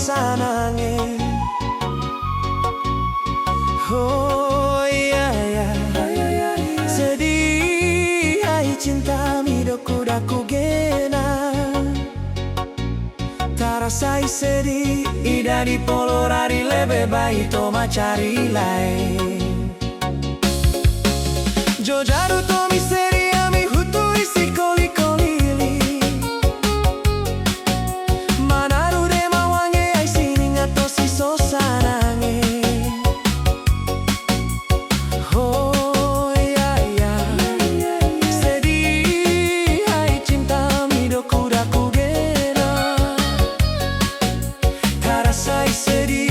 suasananya. Oh iya ya, sedih hai cinta mi doku daku gena. Tarasai sedih ida di polorari lebih baik to macari lain. Jojaru to mi seri ami hutu isi koli kolili. Manaru de mawange ai sini ngato si sosanange. Oh ya ya, sedih hai cinta mi doku daku gena. Tarasai sedih